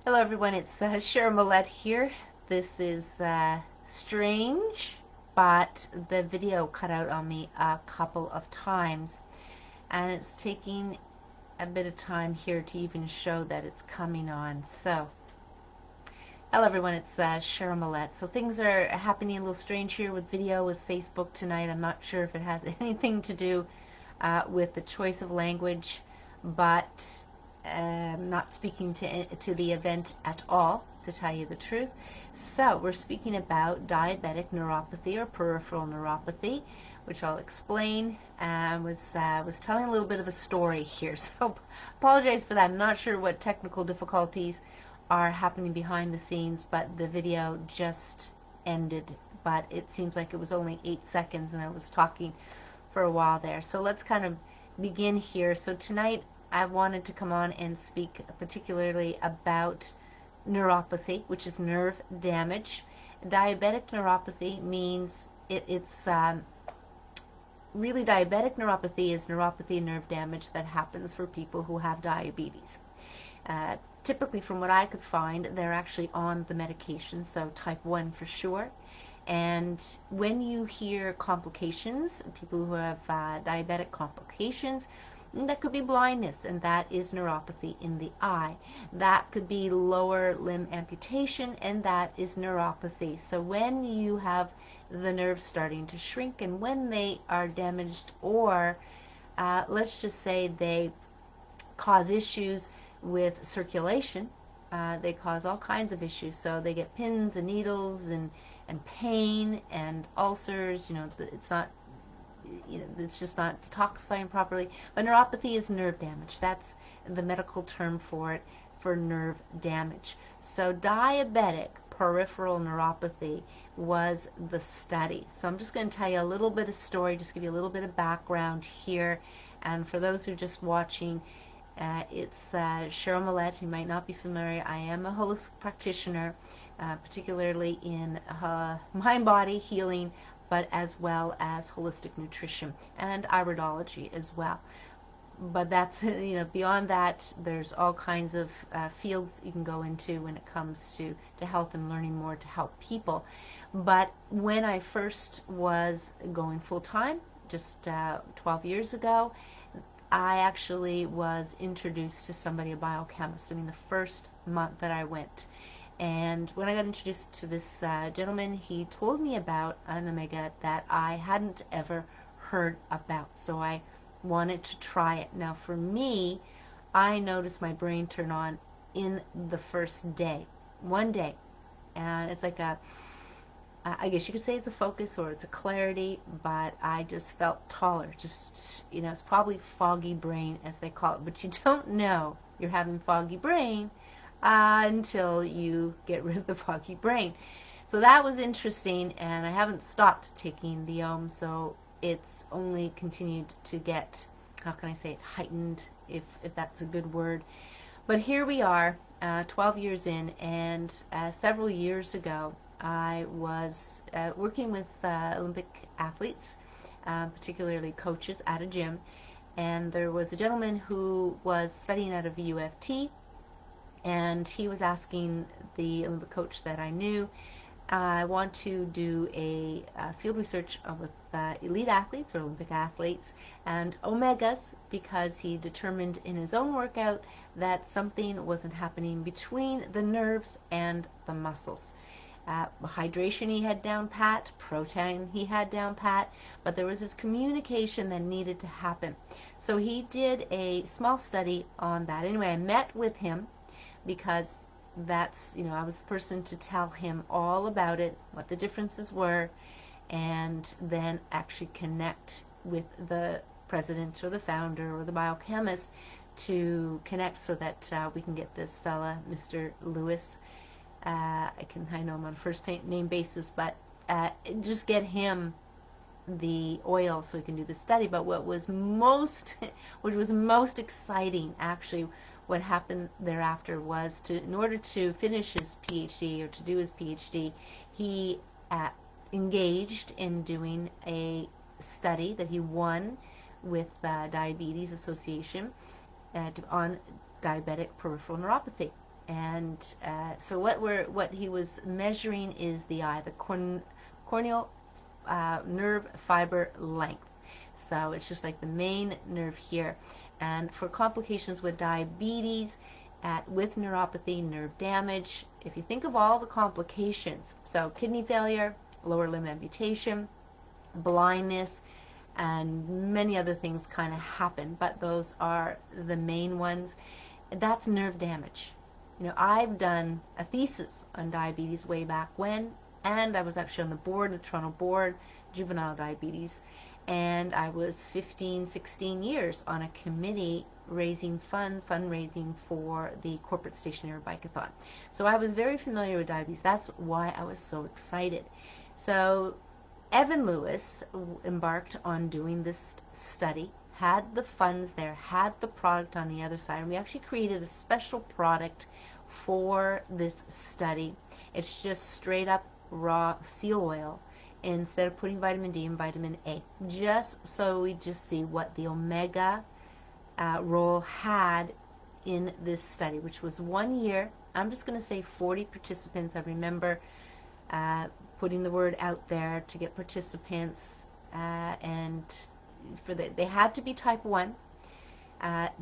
Hello everyone, it's Cheryl Millett here. This is strange, but the video cut out on me a couple of times, and it's taking a bit of time here to even show that it's coming on. So, hello everyone, it's Cheryl Millett. So things are happening a little strange here with video with Facebook tonight. I'm not sure if it has anything to do with the choice of language, but not speaking to the event at all, to tell you the truth. So we're speaking about diabetic neuropathy or peripheral neuropathy, which I'll explain. Was telling a little bit of a story here, so apologize for that. I'm not sure what technical difficulties are happening behind the scenes, but the video just ended. But it seems like it was only 8 seconds, and I was talking for a while there. So let's kind of begin here. So tonight I wanted to come on and speak particularly about neuropathy, which is nerve damage. Diabetic neuropathy means it's really diabetic neuropathy is neuropathy nerve damage that happens for people who have diabetes. Typically, from what I could find, they're actually on the medication, so type 1 for sure. And when you hear complications, people who have diabetic complications, that could be blindness, and that is neuropathy in the eye. That could be lower limb amputation, and that is neuropathy. So when you have the nerves starting to shrink, and when they are damaged, or let's just say they cause issues with circulation, they cause all kinds of issues. So they get pins and needles and pain and ulcers. It's not, it's just not detoxifying properly. But neuropathy is nerve damage. That's the medical term for it, for nerve damage. So diabetic peripheral neuropathy was the study. So I'm just going to tell you a little bit of story, just give you a little bit of background here. And for those who are just watching, it's Cheryl Millett. You might not be familiar. I am a holistic practitioner, particularly in mind-body healing, but as well as holistic nutrition and iridology as well. But that's, beyond that, there's all kinds of fields you can go into when it comes to health and learning more to help people. But when I first was going full-time, just 12 years ago, I actually was introduced to somebody, a biochemist. I mean, the first month that I went. And when I got introduced to this gentleman, he told me about an omega that I hadn't ever heard about. So I wanted to try it. Now, for me, I noticed my brain turn on in the first day, one day. And it's like I guess you could say it's a focus or it's a clarity, but I just felt taller. Just, it's probably foggy brain, as they call it. But you don't know you're having foggy brain until you get rid of the foggy brain. So that was interesting, and I haven't stopped taking the so it's only continued to get, how can I say it, heightened, if that's a good word. But here we are, 12 years in, and several years ago, I was working with Olympic athletes, particularly coaches at a gym, and there was a gentleman who was studying out of UFT, and he was asking the Olympic coach that I knew, I want to do a field research with elite athletes or Olympic athletes and omegas, because he determined in his own workout that something wasn't happening between the nerves and the muscles. Hydration he had down pat, protein he had down pat, but there was this communication that needed to happen. So he did a small study on that. Anyway, I met with him because that's, I was the person to tell him all about it, what the differences were, and then actually connect with the president or the founder or the biochemist to connect so that we can get this fella, Mr. Lewis, I know him on a first name basis, but just get him the oil so he can do the study. But what was most exciting, actually, what happened thereafter was, in order to finish his PhD or to do his PhD, he engaged in doing a study that he won with Diabetes Association on diabetic peripheral neuropathy. And so what he was measuring is the eye, the corneal nerve fiber length. So it's just like the main nerve here. And for complications with diabetes, with neuropathy, nerve damage, if you think of all the complications, so kidney failure, lower limb amputation, blindness, and many other things kind of happen, but those are the main ones. That's nerve damage. You know, I've done a thesis on diabetes way back when, and I was actually on the board, the Toronto Board, Juvenile Diabetes, and I was 15, 16 years on a committee raising fundraising for the corporate stationary bike-a-thon. So I was very familiar with diabetes. That's why I was so excited. So Evan Lewis embarked on doing this study, had the funds there, had the product on the other side, and we actually created a special product for this study. It's just straight up raw seal oil instead of putting vitamin D and vitamin A, just so we just see what the omega role had in this study, which was 1 year. I'm just going to say 40 participants. I remember putting the word out there to get participants, and they had to be type 1,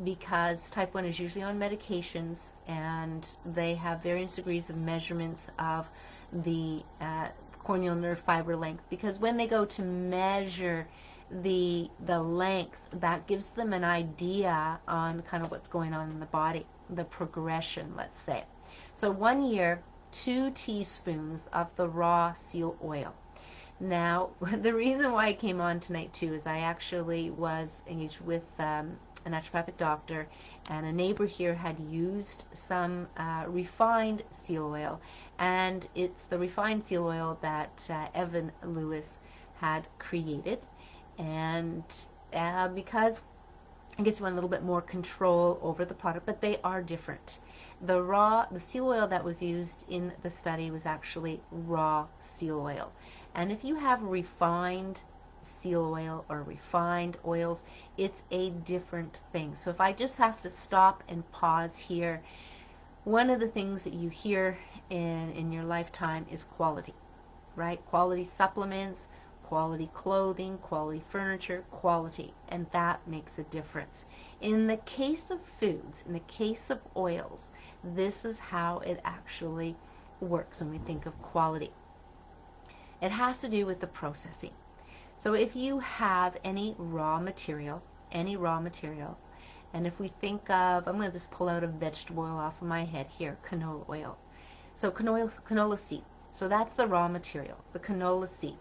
because type 1 is usually on medications, and they have various degrees of measurements of the corneal nerve fiber length, because when they go to measure the length, that gives them an idea on kind of what's going on in the body, the progression, let's say. So 1 year, 2 teaspoons of the raw seal oil. Now, the reason why I came on tonight too is I actually was engaged with a naturopathic doctor, and a neighbor here had used some refined seal oil, and it's the refined seal oil that Evan Lewis had created. And because I guess you want a little bit more control over the product, but they are different. The seal oil that was used in the study was actually raw seal oil. And if you have refined seal oil or refined oils, it's a different thing. So if I just have to stop and pause here, one of the things that you hear in your lifetime is quality, right? Quality supplements, quality clothing, quality furniture, quality, and that makes a difference. In the case of foods, in the case of oils, this is how it actually works when we think of quality. It has to do with the processing. So if you have any raw material, and if we think of, I'm going to just pull out a vegetable oil off of my head here, canola oil. So canola seed. So that's the raw material, the canola seed.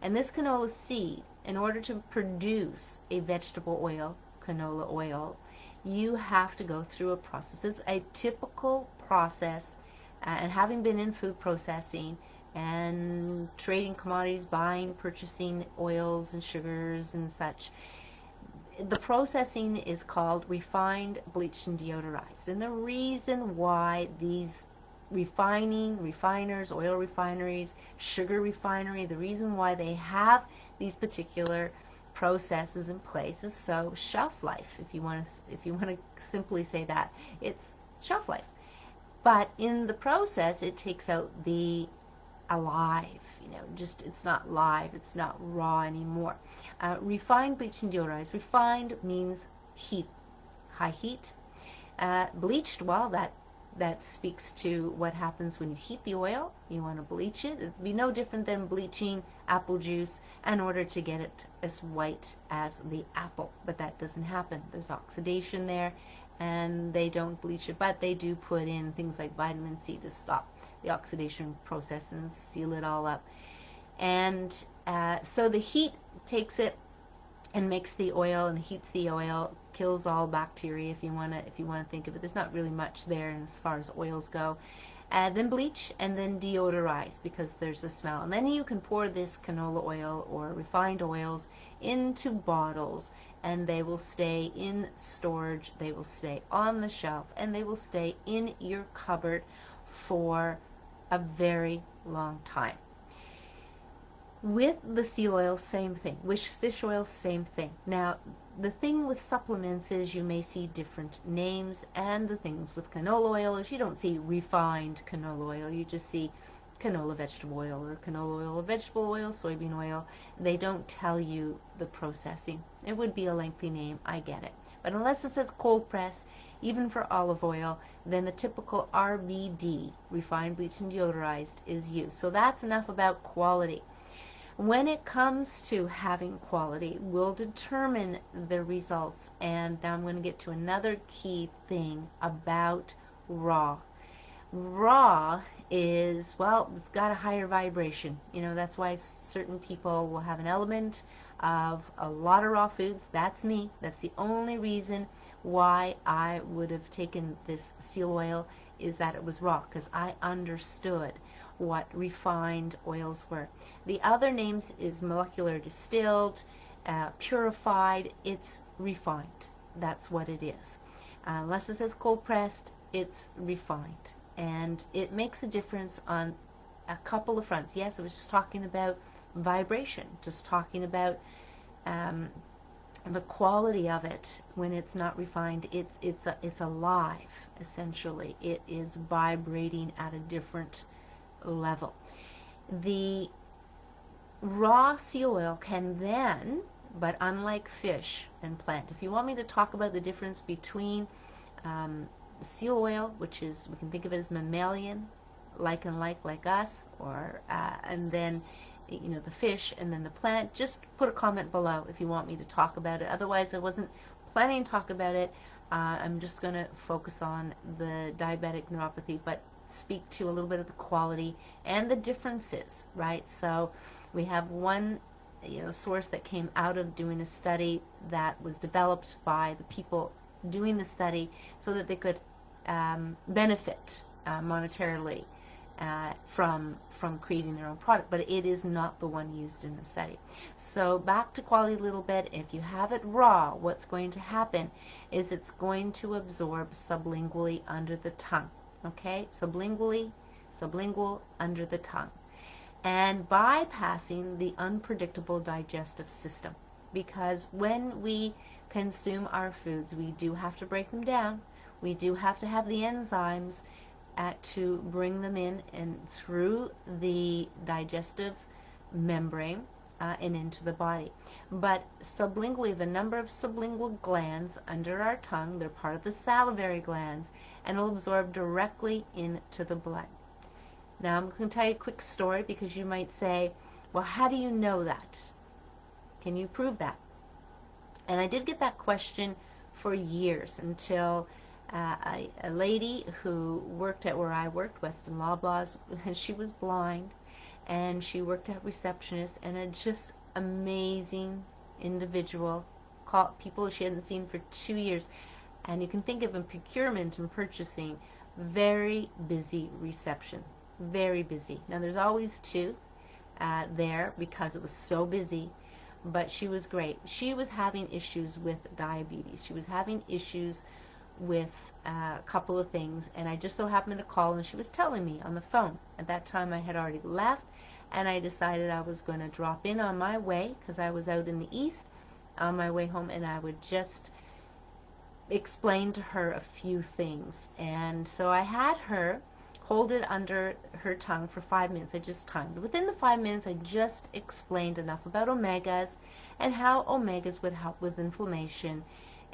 And this canola seed, in order to produce a vegetable oil, canola oil, you have to go through a process. It's a typical process, and having been in food processing and trading commodities, buying, purchasing oils and sugars and such, the processing is called refined, bleached, and deodorized. And the reason why these refiners, oil refineries, sugar refinery, the reason why they have these particular processes in place is so shelf life. If you want to simply say that, it's shelf life. But in the process, it takes out the alive, just it's not live, it's not raw anymore. Refined, bleached, and deodorized. Refined means heat, high heat. Bleached, well, that speaks to what happens when you heat the oil. You want to bleach it. It'd be no different than bleaching apple juice in order to get it as white as the apple, but that doesn't happen. There's oxidation there, and they don't bleach it, but they do put in things like vitamin C to stop the oxidation process and seal it all up. And so the heat takes it and makes the oil and heats the oil, kills all bacteria, if you want to think of it. There's not really much there as far as oils go. Then bleach, and then deodorize, because there's a smell. And then you can pour this canola oil or refined oils into bottles, and they will stay in storage, they will stay on the shelf, and they will stay in your cupboard for a very long time. With the seal oil, same thing. With fish oil, same thing. Now, the thing with supplements is you may see different names, and the things with canola oil is you don't see refined canola oil. You just see canola vegetable oil or canola oil or vegetable oil, soybean oil. They don't tell you the processing. It would be a lengthy name, I get it. But unless it says cold press, even for olive oil, then the typical RBD, refined, bleached, and deodorized, is used. So that's enough about quality. When it comes to having quality, we'll determine the results. And now I'm going to get to another key thing about raw. Raw is, well, it's got a higher vibration. That's why certain people will have an element of a lot of raw foods. That's me. That's the only reason why I would have taken this seal oil, is that it was raw, because I understood what refined oils were. The other names is molecular distilled, purified. It's refined. That's what it is. Unless it says cold pressed, it's refined. And it makes a difference on a couple of fronts. Yes, I was just talking about vibration, just talking about the quality of it. When it's not refined, it's alive, essentially. It is vibrating at a different level. The raw seal oil can then, but unlike fish and plant, if you want me to talk about the difference between seal oil, which is, we can think of it as mammalian, like us, or and then the fish, and then the plant, just put a comment below if you want me to talk about it. Otherwise, I wasn't planning to talk about it. I'm just going to focus on the diabetic neuropathy, but speak to a little bit of the quality and the differences, right? So we have one source that came out of doing a study that was developed by the people doing the study so that they could benefit monetarily from creating their own product, but it is not the one used in the study. So back to quality a little bit. If you have it raw, what's going to happen is it's going to absorb sublingually under the tongue. Okay, sublingual under the tongue, and bypassing the unpredictable digestive system. Because when we consume our foods, we do have to break them down. We do have to have the enzymes to bring them in and through the digestive membrane and into the body. But sublingually, we have a number of sublingual glands under our tongue. They're part of the salivary glands, and will absorb directly into the blood. Now I'm going to tell you a quick story, because you might say, well, how do you know that? Can you prove that? And I did get that question for years, until a lady who worked at where I worked, Weston Loblaws, she was blind, and she worked at receptionist, and a just amazing individual, people she hadn't seen for 2 years. And you can think of in procurement and purchasing, very busy reception, very busy. Now there's always two there, because it was so busy, but she was great. She was having issues with diabetes. She was having issues with a couple of things, and I just so happened to call, and she was telling me on the phone. At that time I had already left, and I decided I was going to drop in on my way, because I was out in the east on my way home, and I would just explain to her a few things. And so I had her hold it under her tongue for 5 minutes. I just timed. Within the 5 minutes, I just explained enough about omegas and how omegas would help with inflammation,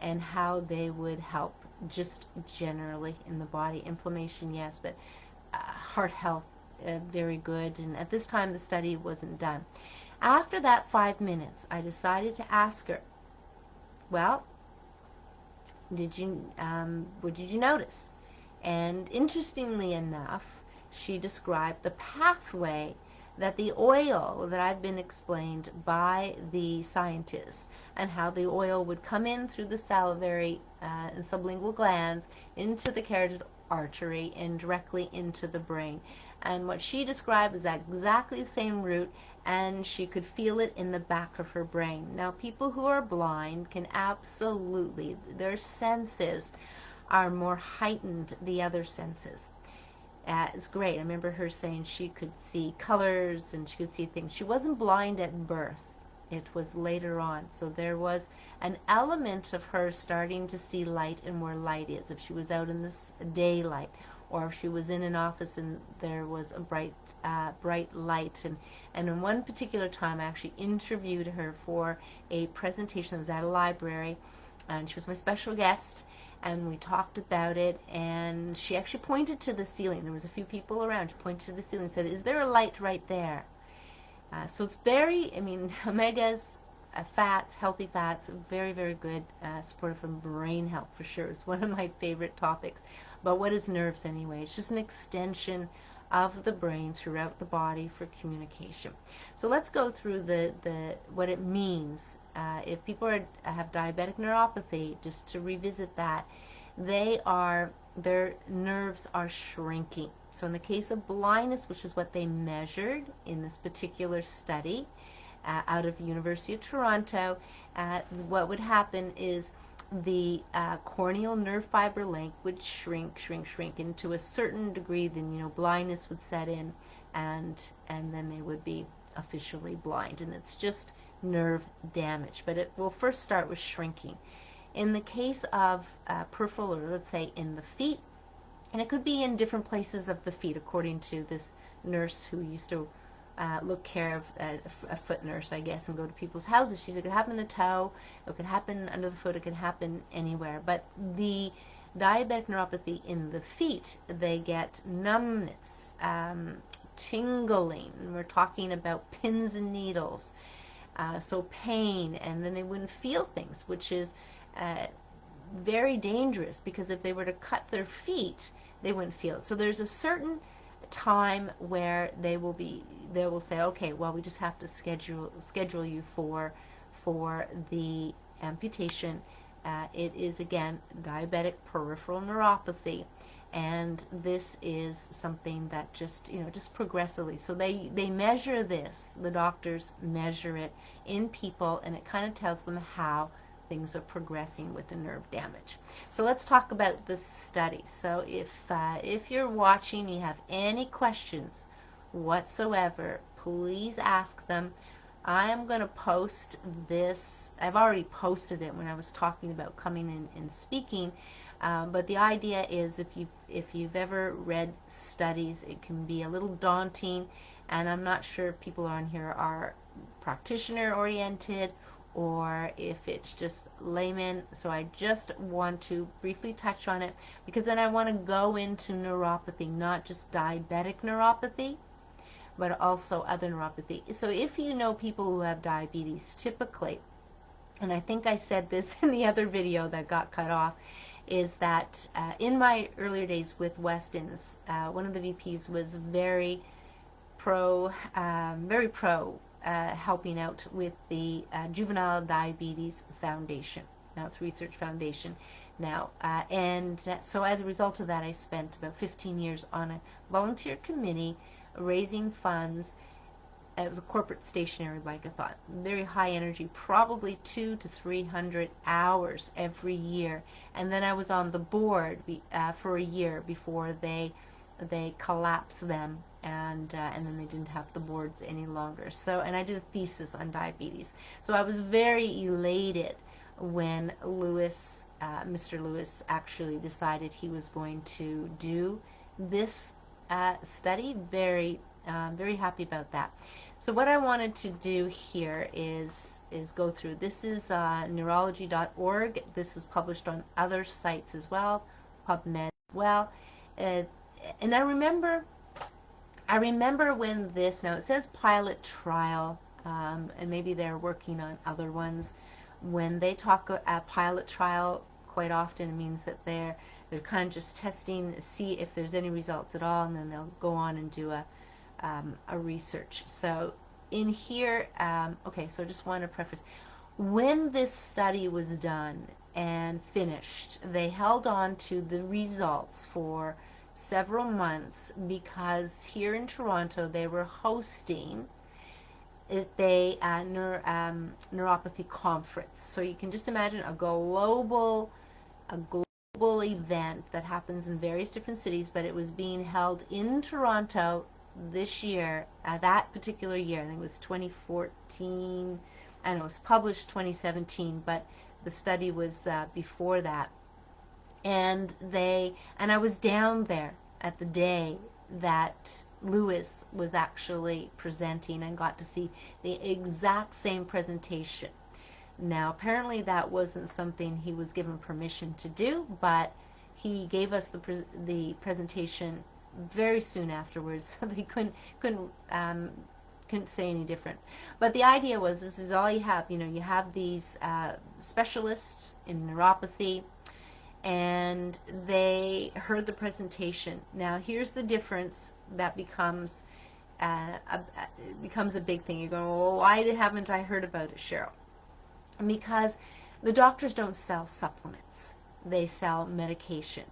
and how they would help just generally in the body. Inflammation, yes, but heart health, very good. And at this time, the study wasn't done. After that 5 minutes, I decided to ask her, well, what did you notice? And interestingly enough, she described the pathway that the oil that I've been explained by the scientists, and how the oil would come in through the salivary and sublingual glands into the carotid artery and directly into the brain. And what she described was exactly the same route, and she could feel it in the back of her brain. Now, people who are blind can absolutely, their senses are more heightened, the other senses. It's great. I remember her saying she could see colors and she could see things. She wasn't blind at birth. It was later on. So there was an element of her starting to see light and where light is. If she was out in this daylight, or if she was in an office and there was a bright light. And in one particular time, I actually interviewed her for a presentation that was at a library, and she was my special guest, and we talked about it, and she actually pointed to the ceiling. There was a few people around. She pointed to the ceiling and said, "Is there a light right there?" So it's very, I mean, omegas, fats, healthy fats, very, very good, supportive for brain health for sure. It's one of my favorite topics. But what is nerves anyway? It's just an extension of the brain throughout the body for communication. So let's go through the what it means. If people have diabetic neuropathy, just to revisit that, their nerves are shrinking. So in the case of blindness, which is what they measured in this particular study out of University of Toronto, what would happen is the corneal nerve fiber length would shrink into a certain degree. Then blindness would set in, and then they would be officially blind. And it's just nerve damage. But it will first start with shrinking. In the case of peripheral, or let's say in the feet, and it could be in different places of the feet, according to this nurse who used to look care of a foot nurse, I guess, and go to people's houses. She said it could happen in the toe, it could happen under the foot, it could happen anywhere. But the diabetic neuropathy in the feet, they get numbness, tingling. We're talking about pins and needles. So pain, and then they wouldn't feel things, which is very dangerous, because if they were to cut their feet, they wouldn't feel it. So there's a certain time where they will say, okay, well, we just have to schedule you for the amputation. It is, again, diabetic peripheral neuropathy, and this is something that just progressively. So they measure this. The doctors measure it in people, and it kind of tells them how things are progressing with the nerve damage. So let's talk about this study. So if you're watching, you have any questions whatsoever, please ask them. I am going to post this. I've already posted it when I was talking about coming in and speaking. But the idea is, if you've ever read studies, it can be a little daunting, and I'm not sure if people on here are practitioner oriented or if it's just layman. So I just want to briefly touch on it, because then I want to go into neuropathy, not just diabetic neuropathy, but also other neuropathy. So if you know people who have diabetes, typically, and I think I said this in the other video that got cut off, is that in my earlier days with Weston's, one of the VPs was very pro helping out with the Juvenile Diabetes Foundation. Now it's Research Foundation now. And so as a result of that, I spent about 15 years on a volunteer committee raising funds. It was a corporate stationary bike-a-thon, very high energy, probably 200 to 300 hours every year. And then I was on the board for a year before they collapsed them, and then they didn't have the boards any longer. So, and I did a thesis on diabetes. So I was very elated when Mr. Lewis actually decided he was going to do this study. Very happy about that. So what I wanted to do here is go through. This is neurology.org. This is published on other sites as well, PubMed as well. And I remember when this, now it says pilot trial, and maybe they're working on other ones. When they talk a pilot trial, quite often it means that they're kind of just testing, see if there's any results at all, and then they'll go on and do a research. So in here, okay, so I just want to preface, when this study was done and finished, they held on to the results for several months, because here in Toronto they were hosting a neuropathy conference. So you can just imagine a global global event that happens in various different cities, but it was being held in Toronto this year, that particular year. I think it was 2014, and it was published 2017, but the study was before that. And I was down there at the day that Lewis was actually presenting and got to see the exact same presentation. Now, apparently that wasn't something he was given permission to do, but he gave us the presentation very soon afterwards, so they couldn't say any different. But the idea was, this is all you have. You have these specialists in neuropathy, and they heard the presentation. Now, here's the difference that becomes a big thing. You're going, well, why haven't I heard about it, Cheryl? Because the doctors don't sell supplements. They sell medication.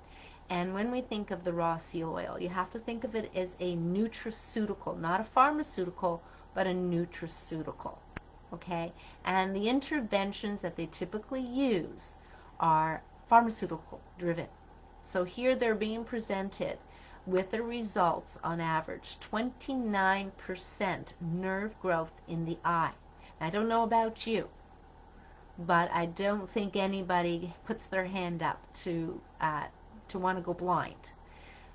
And when we think of the raw seal oil, you have to think of it as a nutraceutical, not a pharmaceutical, but a nutraceutical. Okay? And the interventions that they typically use are pharmaceutical driven. So here they're being presented with the results on average 29% nerve growth in the eye. I don't know about you, but I don't think anybody puts their hand up to want to go blind.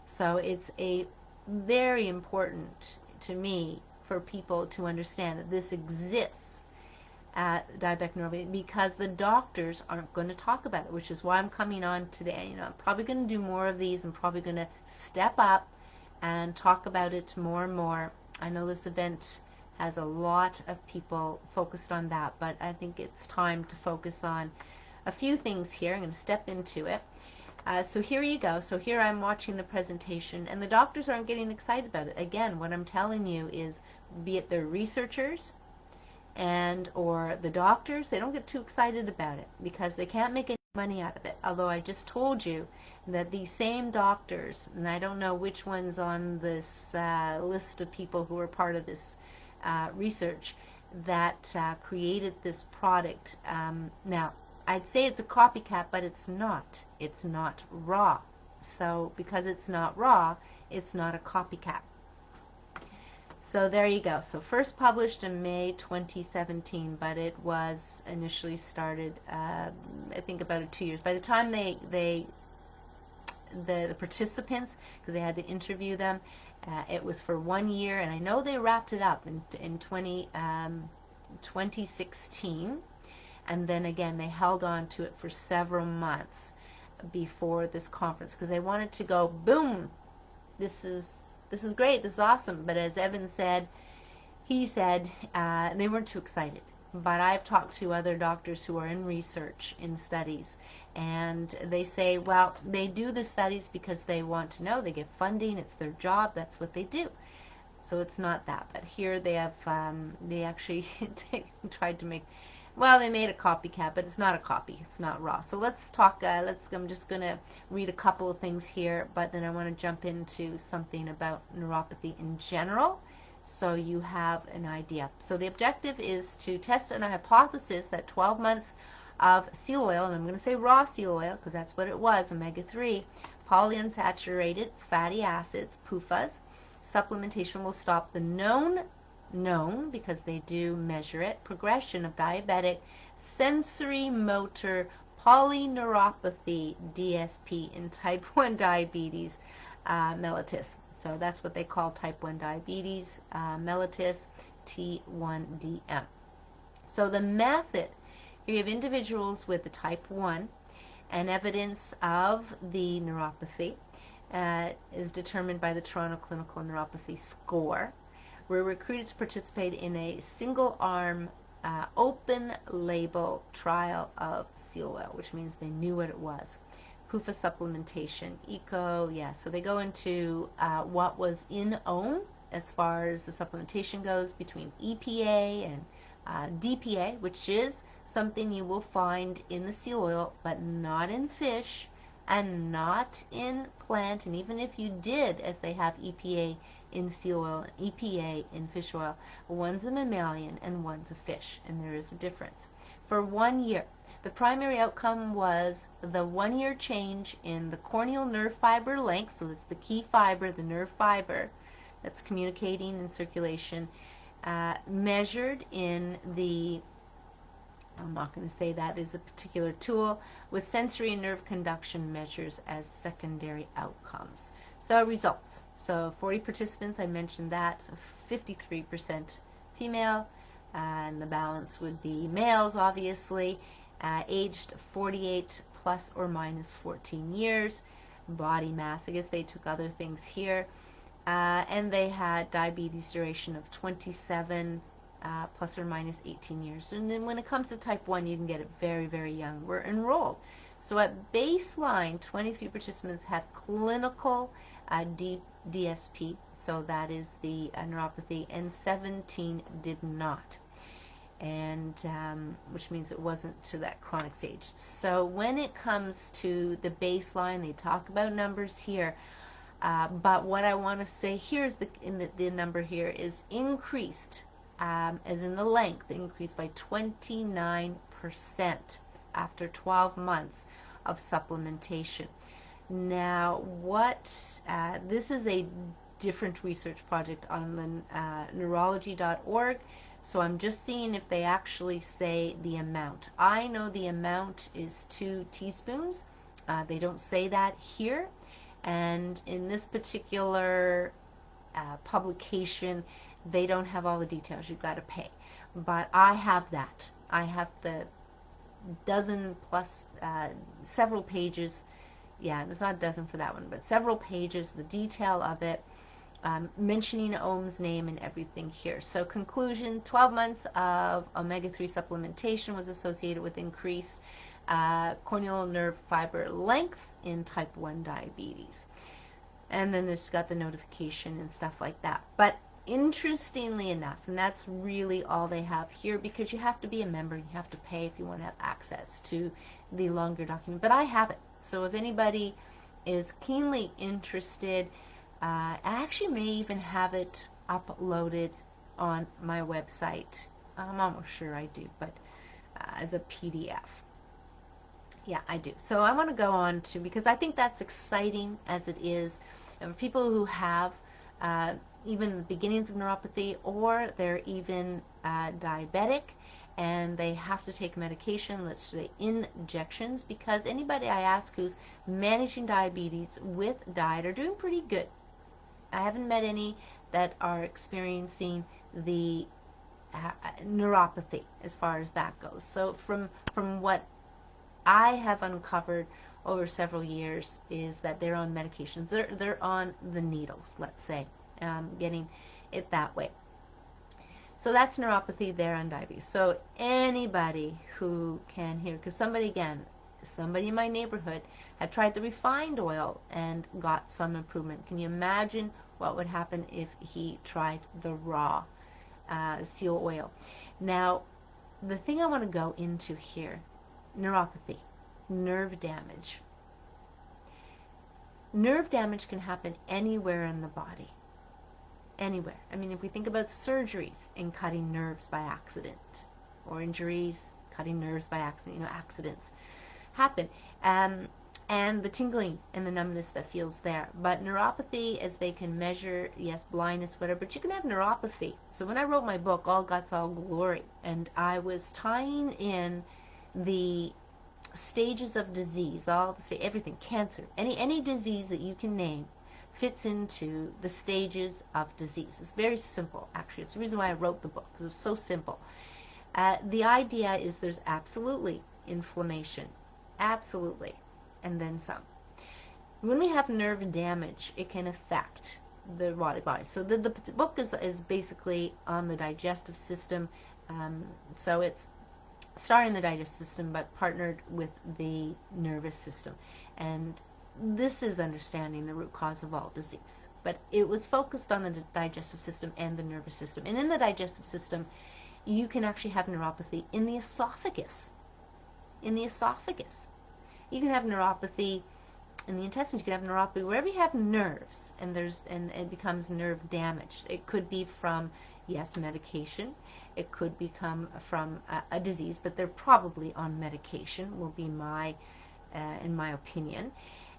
So it's a very important to me for people to understand that this exists at diabetic neuropathy, because the doctors aren't going to talk about it, which is why I'm coming on today. I'm probably going to do more of these. I'm probably going to step up and talk about it more and more. I know this event has a lot of people focused on that, but I think it's time to focus on a few things here. I'm going to step into it. So here you go. So here I'm watching the presentation, and the doctors aren't getting excited about it. Again, what I'm telling you is, be it the researchers or the doctors, they don't get too excited about it because they can't make any money out of it. Although I just told you that these same doctors, and I don't know which one's on this list of people who are part of this research that created this product. Now, I'd say it's a copycat, but it's not. It's not raw. So because it's not raw, it's not a copycat. So there you go. So first published in May 2017, but it was initially started, I think, about 2 years. By the time the participants, because they had to interview them, it was for 1 year, and I know they wrapped it up in 2016, and then again they held on to it for several months before this conference, because they wanted to go, boom, this is great, this is awesome. But as Evan said, he said they weren't too excited. But I've talked to other doctors who are in research, in studies, and they say, well, they do the studies because they want to know, they get funding, it's their job, that's what they do. So it's not that. But here they have, they actually tried to make, well, they made a copycat, but it's not a copy, it's not raw. So let's talk, I'm just going to read a couple of things here, but then I want to jump into something about neuropathy in general, so you have an idea. So the objective is to test a hypothesis that 12 months of seal oil, and I'm going to say raw seal oil because that's what it was, omega-3, polyunsaturated fatty acids, PUFAs, supplementation will stop the known, because they do measure it, progression of diabetic sensory motor polyneuropathy, DSP, in type 1 diabetes mellitus. So that's what they call type 1 diabetes mellitus, T1DM. So the method, you have individuals with the type 1, and evidence of the neuropathy is determined by the Toronto Clinical Neuropathy Score. Were recruited to participate in a single-arm, open-label trial of seal oil, which means they knew what it was. PUFA supplementation, ECO, yeah. So they go into what was in OM as far as the supplementation goes between EPA and DPA, which is something you will find in the seal oil, but not in fish and not in plant. And even if you did, as they have EPA in seal oil and EPA in fish oil, one's a mammalian and one's a fish, and there is a difference. For 1 year, The primary outcome was the 1-year change in the corneal nerve fiber length, so it's the key fiber, the nerve fiber that's communicating in circulation, measured in the, I'm not going to say that is a particular tool, with sensory and nerve conduction measures as secondary outcomes. So results. So 40 participants, I mentioned that, 53% female, and the balance would be males, obviously, aged 48 plus or minus 14 years, body mass, I guess they took other things here, and they had diabetes duration of 27 plus or minus 18 years. And then when it comes to type 1, you can get it very, very young. We're enrolled. So at baseline, 23 participants had clinical DSP, so that is the neuropathy, and 17 did not, and which means it wasn't to that chronic stage. So when it comes to the baseline, they talk about numbers here, but what I want to say here is the number here is increased, as in the length, increased by 29% after 12 months of supplementation. Now, this is a different research project on the neurology.org, so I'm just seeing if they actually say the amount. I know the amount is 2 teaspoons. They don't say that here, and in this particular publication, they don't have all the details. You've got to pay. But I have that. I have the dozen plus several pages. Yeah, there's not a dozen for that one, but several pages, the detail of it, mentioning Ohm's name and everything here. So conclusion, 12 months of omega-3 supplementation was associated with increased corneal nerve fiber length in type 1 diabetes. And then there's got the notification and stuff like that. But interestingly enough, and that's really all they have here, because you have to be a member, you have to pay if you want to have access to the longer document. But I have it. So if anybody is keenly interested, I actually may even have it uploaded on my website. I'm almost sure I do, but as a PDF. Yeah, I do. So I want to go on to, because I think that's exciting as it is, and for people who have even the beginnings of neuropathy, or they're even diabetic, and they have to take medication, let's say injections, because anybody I ask who's managing diabetes with diet are doing pretty good. I haven't met any that are experiencing the neuropathy as far as that goes. So from what I have uncovered over several years is that they're on medications. They're on the needles, let's say, getting it that way. So that's neuropathy there on diabetes. So anybody who can hear, because somebody in my neighborhood had tried the refined oil and got some improvement. Can you imagine what would happen if he tried the raw seal oil? Now, the thing I want to go into here, neuropathy, nerve damage. Nerve damage can happen anywhere in the body. Anywhere. I mean, if we think about surgeries and cutting nerves by accident, or injuries, cutting nerves by accident, accidents happen. And the tingling and the numbness that feels there. But neuropathy, as they can measure, yes, blindness, whatever, but you can have neuropathy. So when I wrote my book, All Guts, All Glory, and I was tying in the stages of disease, everything, cancer, any disease that you can name fits into the stages of disease. It's very simple, actually. It's the reason why I wrote the book, because it was so simple. The idea is there's absolutely inflammation, absolutely, and then some. When we have nerve damage, it can affect the body. So the book is basically on the digestive system. So it's starting the digestive system, but partnered with the nervous system. And this is understanding the root cause of all disease. But it was focused on the digestive system and the nervous system. And in the digestive system, you can actually have neuropathy in the esophagus. In the esophagus. You can have neuropathy in the intestines. You can have neuropathy wherever you have nerves, and it becomes nerve damage. It could be from, yes, medication. It could become from a disease, but they're probably on medication, will be in my opinion.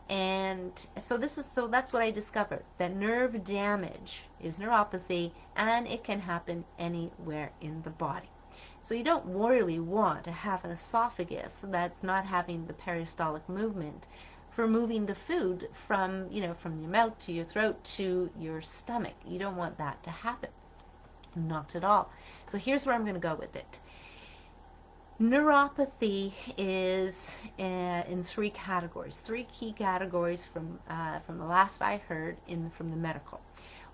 And so that's what I discovered, that nerve damage is neuropathy, and it can happen anywhere in the body. So you don't really want to have an esophagus that's not having the peristaltic movement for moving the food from your mouth to your throat to your stomach. You don't want that to happen. Not at all. So here's where I'm going to go with it. Neuropathy is in three categories, three key categories from the last I heard from the medical.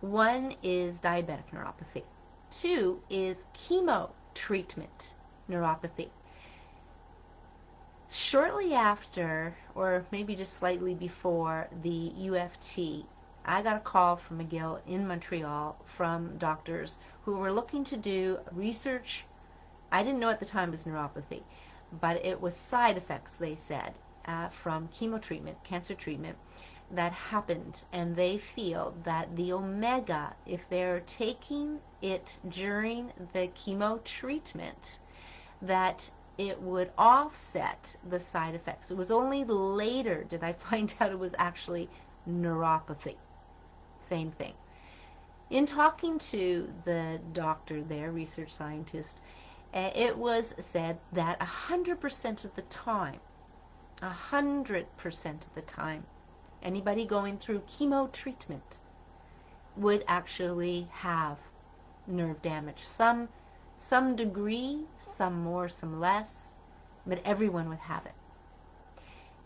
One is diabetic neuropathy. Two is chemo treatment neuropathy. Shortly after, or maybe just slightly before the UFT, I got a call from McGill in Montreal from doctors who were looking to do research. I didn't know at the time it was neuropathy, but it was side effects, they said, from chemo treatment, cancer treatment, that happened. And they feel that the omega, if they're taking it during the chemo treatment, that it would offset the side effects. It was only later did I find out it was actually neuropathy. Same thing. In talking to the doctor there, research scientist, it was said that 100% of the time, 100% of the time, anybody going through chemo treatment would actually have nerve damage. Some degree, some more, some less, but everyone would have it.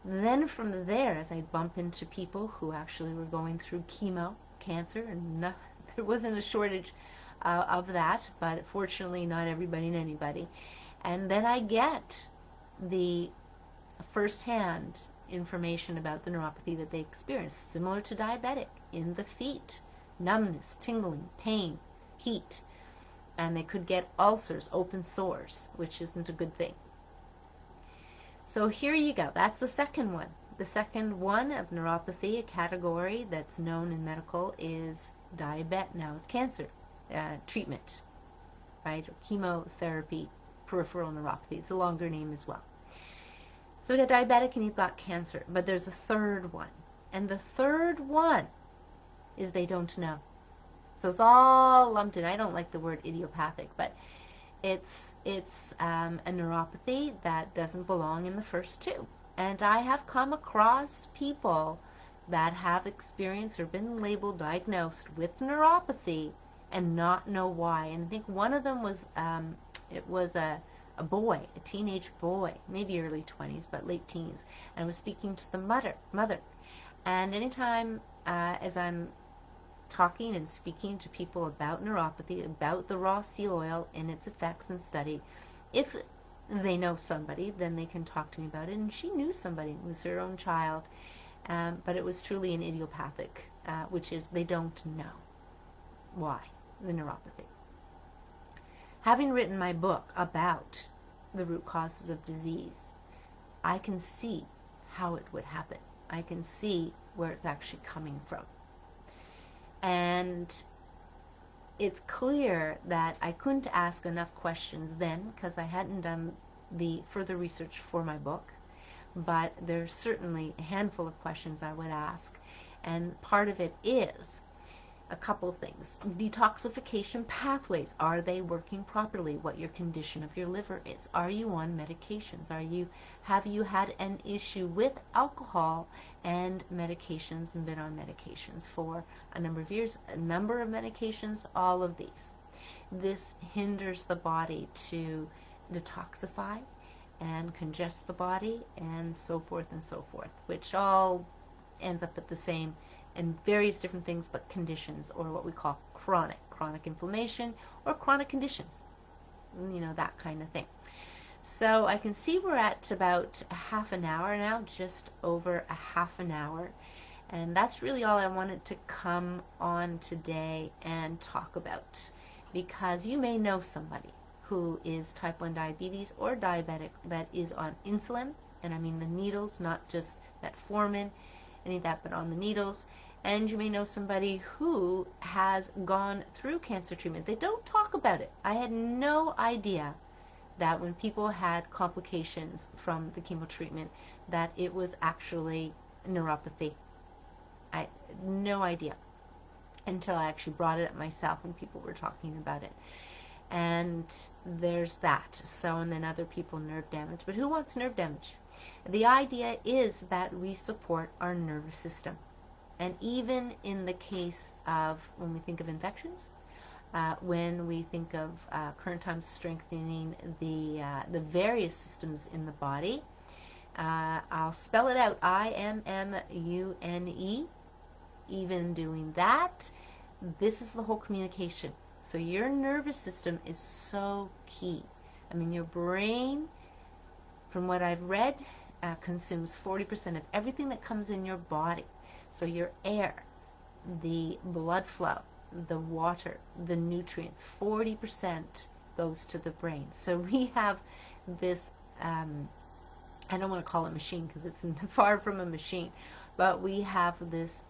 Then from there, as I bump into people who actually were going through chemo, cancer, and there wasn't a shortage of that, but fortunately not everybody and anybody. And then I get the firsthand information about the neuropathy that they experience, similar to diabetic, in the feet, numbness, tingling, pain, heat, and they could get ulcers, open sores, which isn't a good thing. So here you go. That's the second one. The second one of neuropathy, a category that's known in medical, is diabetes. Now it's cancer treatment, right? Or chemotherapy, peripheral neuropathy. It's a longer name as well. So you've got diabetic and you've got cancer, but there's a third one. And the third one is they don't know. So it's all lumped in. I don't like the word idiopathic, but it's a neuropathy that doesn't belong in the first two. And I have come across people that have experienced or been labeled, diagnosed with neuropathy and not know why. And I think one of them was, it was a boy, a teenage boy, maybe early 20s, but late teens, and was speaking to the mother. And anytime as I'm talking and speaking to people about neuropathy, about the raw seal oil and its effects and study, if they know somebody, then they can talk to me about it. And she knew somebody. It was her own child, but it was truly an idiopathic, which is they don't know why, the neuropathy. Having written my book about the root causes of disease, I can see how it would happen. I can see where it's actually coming from. And it's clear that I couldn't ask enough questions then because I hadn't done the further research for my book, but there's certainly a handful of questions I would ask, and part of it is a couple of things. Detoxification pathways, are they working properly? What your condition of your liver is. Are you on medications? Have you had an issue with alcohol and medications and been on medications for a number of years? A number of medications, all of these. This hinders the body to detoxify and congest the body and so forth, which all ends up at the same and various different things, but conditions, or what we call chronic inflammation or chronic conditions, that kind of thing. So I can see we're at about a half an hour now, just over a half an hour, and that's really all I wanted to come on today and talk about, because you may know somebody who is type 1 diabetes or diabetic that is on insulin, and I mean the needles, not just metformin, any of that, but on the needles, And you may know somebody who has gone through cancer treatment. They don't talk about it. I had no idea that when people had complications from the chemo treatment, that it was actually neuropathy. I had no idea until I actually brought it up myself when people were talking about it. And there's that. So, and then other people, nerve damage. But who wants nerve damage? The idea is that we support our nervous system. And even in the case of when we think of infections, when we think of current times strengthening the various systems in the body, I'll spell it out, IMMUNE. Even doing that, this is the whole communication. So your nervous system is so key. I mean, your brain, from what I've read, consumes 40% of everything that comes in your body. So your air, the blood flow, the water, the nutrients, 40% goes to the brain. So we have this, I don't want to call it machine because it's far from a machine, but we have this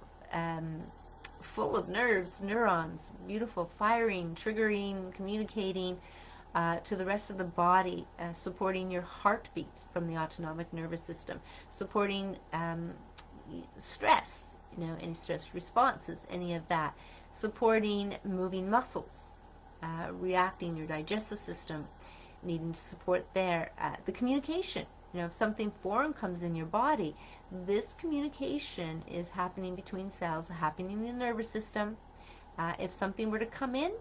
full of nerves, neurons, beautiful, firing, triggering, communicating to the rest of the body, supporting your heartbeat from the autonomic nervous system, supporting stress, any stress responses, any of that, supporting moving muscles, reacting your digestive system, needing to support there, the communication. If something foreign comes in your body, this communication is happening between cells, happening in the nervous system. If something were to come in,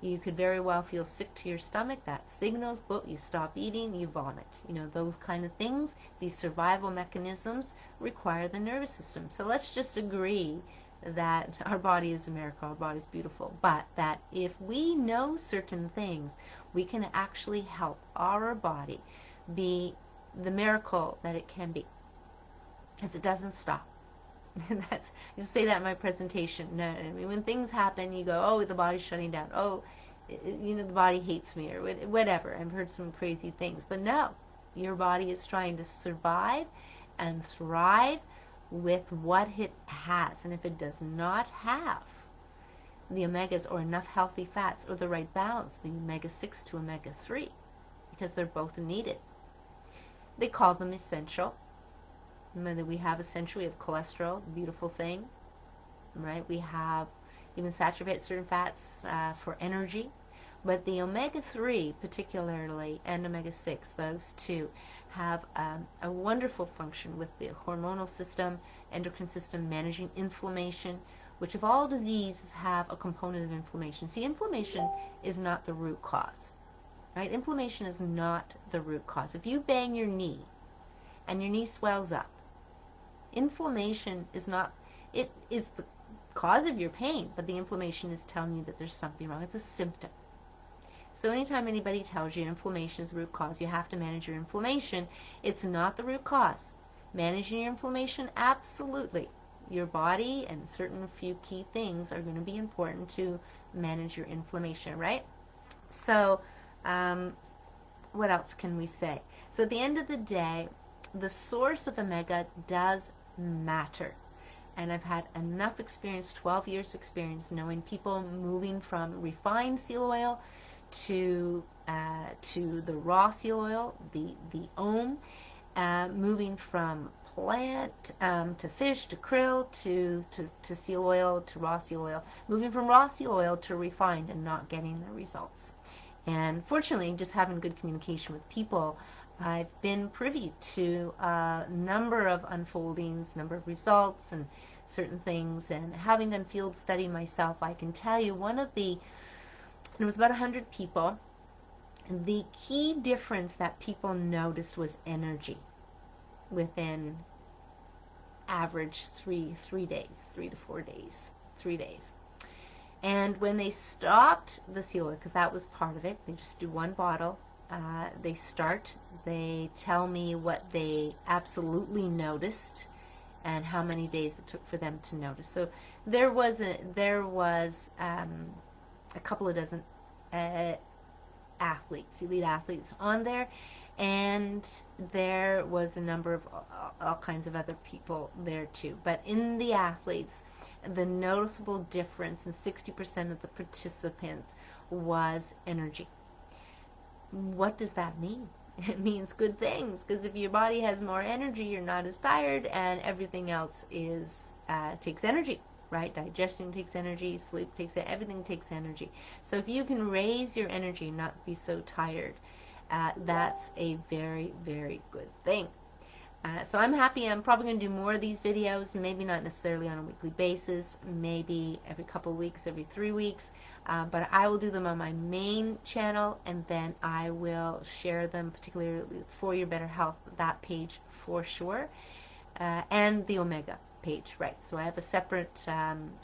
you could very well feel sick to your stomach. That signals, but you stop eating, you vomit. Those kind of things, these survival mechanisms require the nervous system. So let's just agree that our body is a miracle, our body is beautiful, but that if we know certain things, we can actually help our body be the miracle that it can be, because it doesn't stop. That's, you say that in my presentation. No, I mean, when things happen, you go, oh, the body's shutting down. Oh, the body hates me, or whatever. I've heard some crazy things, but no, your body is trying to survive and thrive with what it has. And if it does not have the omegas or enough healthy fats or the right balance, the omega-6 to omega-3, because they're both needed. They call them essential. Remember, we have essential, we have cholesterol, beautiful thing, right? We have even saturated certain fats for energy. But the omega-3 particularly, and omega-6, those two, have a wonderful function with the hormonal system, endocrine system, managing inflammation, which of all diseases have a component of inflammation. See, inflammation is not the root cause. Right? Inflammation is not the root cause. If you bang your knee and your knee swells up, inflammation is not, it is the cause of your pain, but the inflammation is telling you that there's something wrong. It's a symptom. So anytime anybody tells you inflammation is the root cause, you have to manage your inflammation. It's not the root cause. Managing your inflammation, absolutely. Your body and certain few key things are going to be important to manage your inflammation, right? So, what else can we say? So at the end of the day, the source of omega does matter. And I've had enough experience, 12 years experience, knowing people moving from refined seal oil to the raw seal oil, the Om, moving from plant to fish to krill to seal oil to raw seal oil, moving from raw seal oil to refined and not getting the results. And fortunately, just having good communication with people, I've been privy to a number of unfoldings, number of results, and certain things. And having done field study myself, I can tell you it was about 100 people. The key difference that people noticed was energy within average 3 days, 3 to 4 days, 3 days. And when they stopped the seal oil, because that was part of it, they just do one bottle. They tell me what they absolutely noticed and how many days it took for them to notice. So there was a couple of dozen athletes, elite athletes on there, And there was a number of all kinds of other people there too. But in the athletes, the noticeable difference in 60% of the participants was energy. What does that mean? It means good things, because if your body has more energy, you're not as tired, and everything else takes energy, right? Digestion takes energy, sleep takes it, everything takes energy. So if you can raise your energy and not be so tired, that's a very, very good thing. So I'm happy. I'm probably going to do more of these videos, maybe not necessarily on a weekly basis, maybe every couple of weeks, every 3 weeks, but I will do them on my main channel, and then I will share them, particularly for your better health, that page for sure, and the Omega page, right? So I have a separate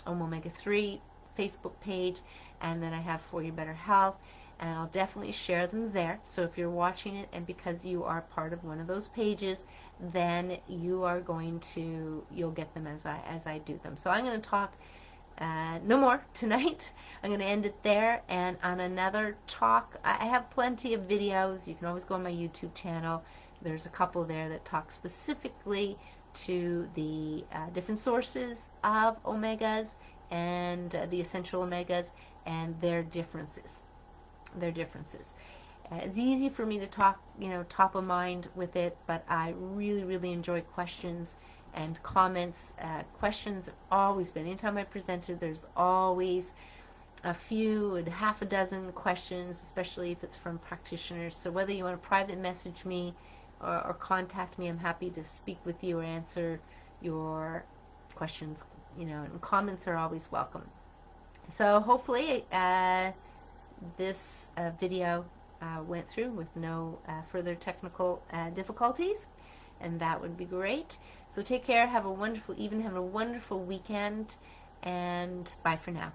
Omega-3 Facebook page, and then I have For Your Better Health, and I'll definitely share them there. So if you're watching it and because you are part of one of those pages, then you'll get them as I do them. So I'm going to talk no more tonight. I'm going to end it there, and on another talk, I have plenty of videos. You can always go on my YouTube channel. There's a couple there that talk specifically to the different sources of omegas and the essential omegas and their differences. It's easy for me to talk, top of mind with it, but I really, really enjoy questions and comments. Questions have always been, anytime I presented, there's always a few and half a dozen questions, especially if it's from practitioners. So whether you want to private message me or contact me, I'm happy to speak with you or answer your questions, and comments are always welcome. So hopefully this video went through with no further technical difficulties, and that would be great. So take care, have a wonderful evening, have a wonderful weekend, and bye for now.